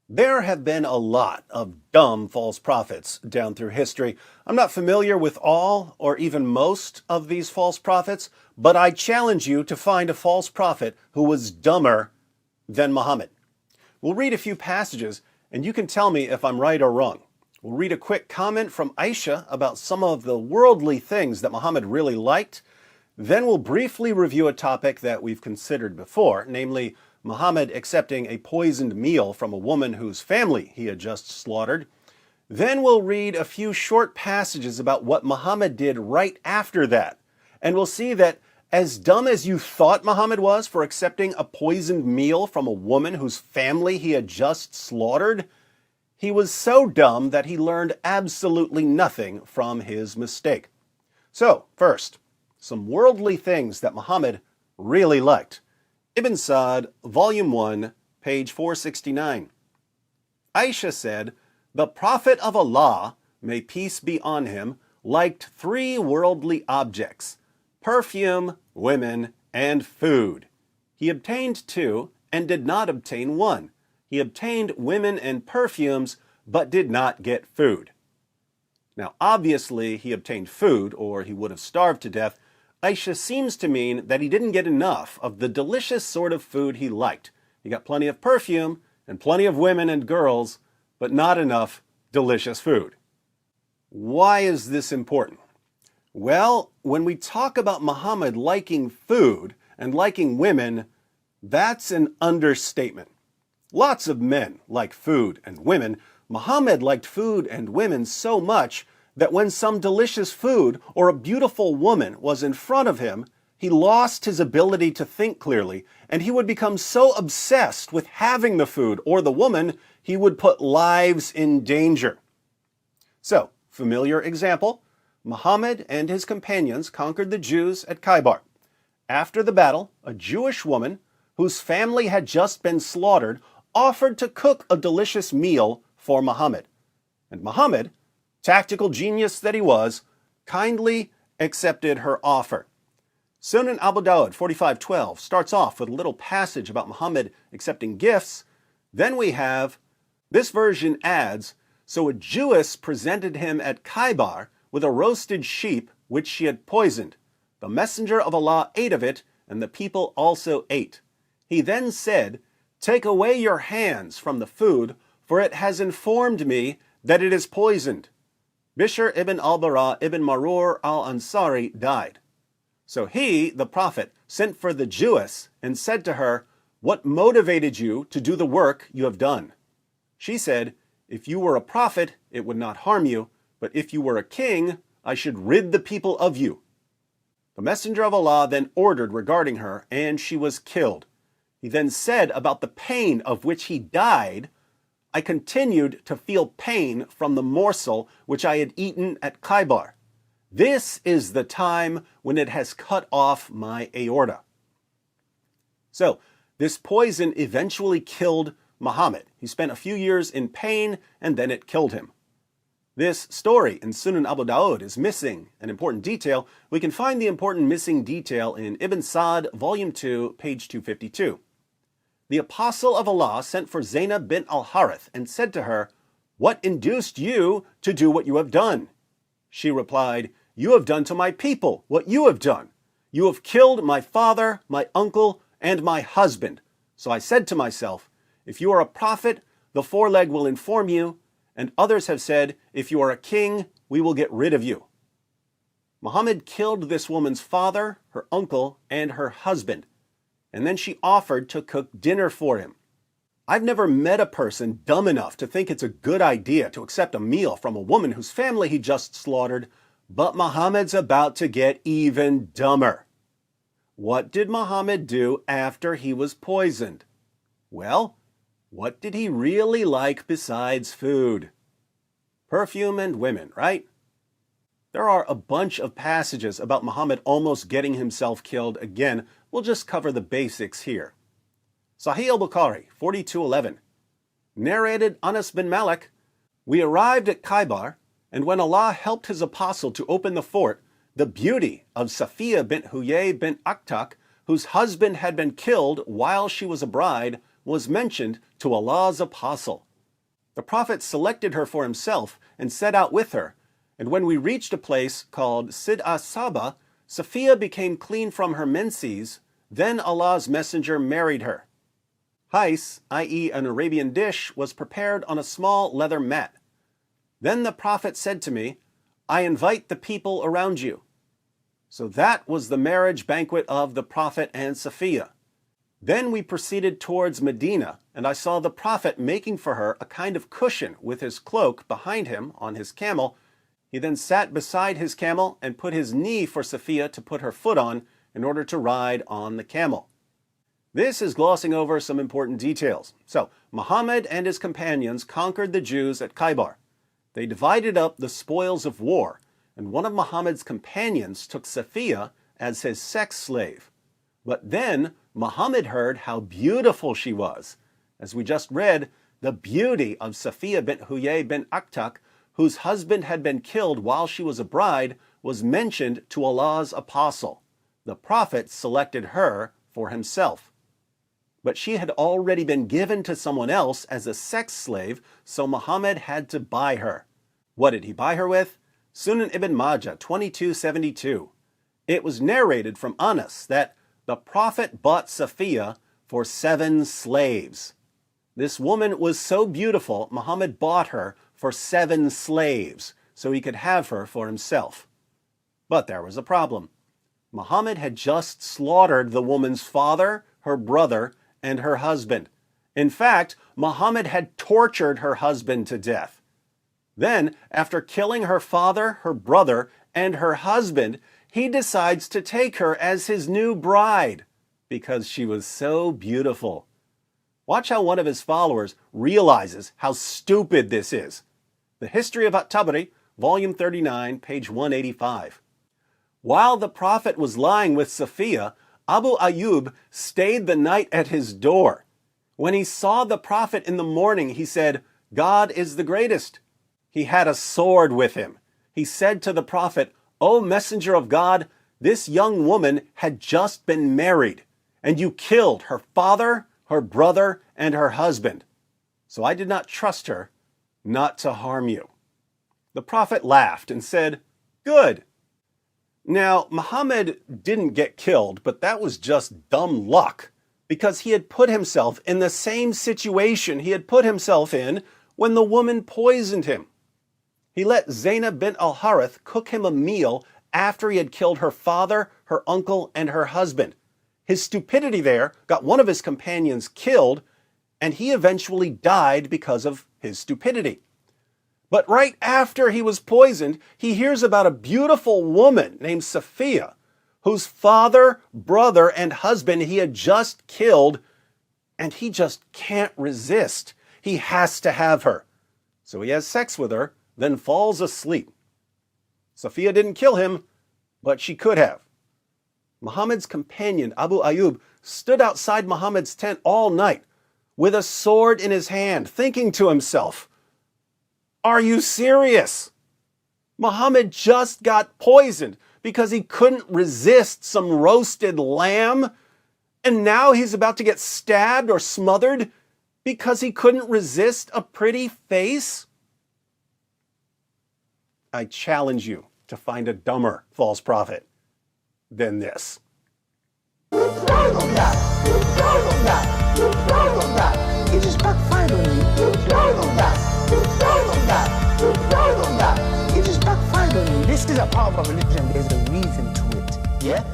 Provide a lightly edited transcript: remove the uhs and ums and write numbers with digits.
There have been a lot of dumb false prophets down through history. I'm not familiar with all or even most of these false prophets, but I challenge you to find a false prophet who was dumber than Muhammad. We'll read a few passages and you can tell me if I'm right or wrong. We'll read a quick comment from Aisha about some of the worldly things that Muhammad really liked. Then we'll briefly review a topic that we've considered before, namely Muhammad accepting a poisoned meal from a woman whose family he had just slaughtered. Then we'll read a few short passages about what Muhammad did right after that. And we'll see that as dumb as you thought Muhammad was for accepting a poisoned meal from a woman whose family he had just slaughtered, he was so dumb that he learned absolutely nothing from his mistake. So, first, some worldly things that Muhammad really liked. Ibn Sa'd, Volume 1, page 469. Aisha said, "The Prophet of Allah, may peace be on him, liked three worldly objects: perfume, women, and food. He obtained two and did not obtain one. He obtained women and perfumes, but did not get food." Now, obviously, he obtained food, or he would have starved to death. Aisha seems to mean that he didn't get enough of the delicious sort of food he liked. He got plenty of perfume and plenty of women and girls, but not enough delicious food. Why is this important? Well, when we talk about Muhammad liking food and liking women, that's an understatement. Lots of men like food and women. Muhammad liked food and women so much that when some delicious food or a beautiful woman was in front of him, he lost his ability to think clearly, and he would become so obsessed with having the food or the woman, he would put lives in danger. So, familiar example, Muhammad and his companions conquered the Jews at Khaybar. After the battle, a Jewish woman, whose family had just been slaughtered, offered to cook a delicious meal for Muhammad. And Muhammad, tactical genius that he was, kindly accepted her offer. Sunan Abu Dawud 45:12 starts off with a little passage about Muhammad accepting gifts. Then we have, this version adds, "So a Jewess presented him at Khaybar with a roasted sheep which she had poisoned. The messenger of Allah ate of it, and the people also ate. He then said, 'Take away your hands from the food, for it has informed me that it is poisoned.' Bishr ibn al-Bara ibn Marur al-Ansari died. So he, the Prophet, sent for the Jewess and said to her, 'What motivated you to do the work you have done?' She said, 'If you were a prophet, it would not harm you, but if you were a king, I should rid the people of you.' The Messenger of Allah then ordered regarding her, and she was killed. He then said about the pain of which he died, 'I continued to feel pain from the morsel which I had eaten at Khaybar. This is the time when it has cut off my aorta.'" So, this poison eventually killed Muhammad. He spent a few years in pain, and then it killed him. This story in Sunan Abu Dawud is missing an important detail. We can find the important missing detail in Ibn Sa'd, Volume 2, page 252. The Apostle of Allah sent for Zainab bint al-Harith and said to her, "What induced you to do what you have done?" She replied, "You have done to my people what you have done. You have killed my father, my uncle, and my husband. So I said to myself, if you are a prophet, the foreleg will inform you, and others have said, if you are a king, we will get rid of you." Muhammad killed this woman's father, her uncle, and her husband, and then she offered to cook dinner for him. I've never met a person dumb enough to think it's a good idea to accept a meal from a woman whose family he just slaughtered, but Muhammad's about to get even dumber. What did Muhammad do after he was poisoned? Well, what did he really like besides food? Perfume and women, right? There are a bunch of passages about Muhammad almost getting himself killed. Again, we'll just cover the basics here. Sahih al-Bukhari 42:11. Narrated Anas bin Malik, "We arrived at Khaybar, and when Allah helped his apostle to open the fort, the beauty of Safiya bint Huyay bint Akhtak, whose husband had been killed while she was a bride, was mentioned to Allah's apostle. The prophet selected her for himself and set out with her. And when we reached a place called Sid-a-Saba, Safiya became clean from her menses. Then Allah's messenger married her. Hais, i.e. an Arabian dish, was prepared on a small leather mat. Then the prophet said to me, I invite the people around you. So that was the marriage banquet of the prophet and Safiya. Then we proceeded towards Medina, and I saw the prophet making for her a kind of cushion with his cloak behind him on his camel. He then sat beside his camel and put his knee for Safiya to put her foot on in order to ride on the camel. This is glossing over some important details. So, Muhammad and his companions conquered the Jews at Khaybar. They divided up the spoils of war, and one of Muhammad's companions took Safiya as his sex slave. But then Muhammad heard how beautiful she was. As we just read, the beauty of Safiya bint Huyay bint Akhtak, whose husband had been killed while she was a bride, was mentioned to Allah's apostle. The prophet selected her for himself. But she had already been given to someone else as a sex slave, so Muhammad had to buy her. What did he buy her with? Sunan ibn Majah 2272. It was narrated from Anas that the prophet bought Safiya for 7 slaves. This woman was so beautiful, Muhammad bought her for 7 slaves, so he could have her for himself. But there was a problem. Muhammad had just slaughtered the woman's father, her brother, and her husband. In fact, Muhammad had tortured her husband to death. Then, after killing her father, her brother, and her husband, he decides to take her as his new bride because she was so beautiful. Watch how one of his followers realizes how stupid this is. The History of At-Tabari, Volume 39, page 185. While the prophet was lying with Safiya, Abu Ayoub stayed the night at his door. When he saw the prophet in the morning, he said, God is the greatest. He had a sword with him. He said to the prophet, O messenger of God, this young woman had just been married, and you killed her father, her brother, and her husband. So I did not trust her not to harm you. The prophet laughed and said, Good. Now, Muhammad didn't get killed, but that was just dumb luck, because he had put himself in the same situation he had put himself in when the woman poisoned him. He let Zainab bint al-Harith cook him a meal after he had killed her father, her uncle, and her husband. His stupidity there got one of his companions killed, and he eventually died because of his stupidity. But right after he was poisoned, he hears about a beautiful woman named Safiya, whose father, brother, and husband he had just killed, and he just can't resist. He has to have her. So he has sex with her, then falls asleep. Safiya didn't kill him, but she could have. Muhammad's companion, Abu Ayoub, stood outside Muhammad's tent all night with a sword in his hand, thinking to himself, Are you serious? Muhammad just got poisoned because he couldn't resist some roasted lamb, and now he's about to get stabbed or smothered because he couldn't resist a pretty face? I challenge you to find a dumber false prophet than this. It just backfired on me. It just backfired on me. This is a part of our religion. There's a reason to it. Yeah?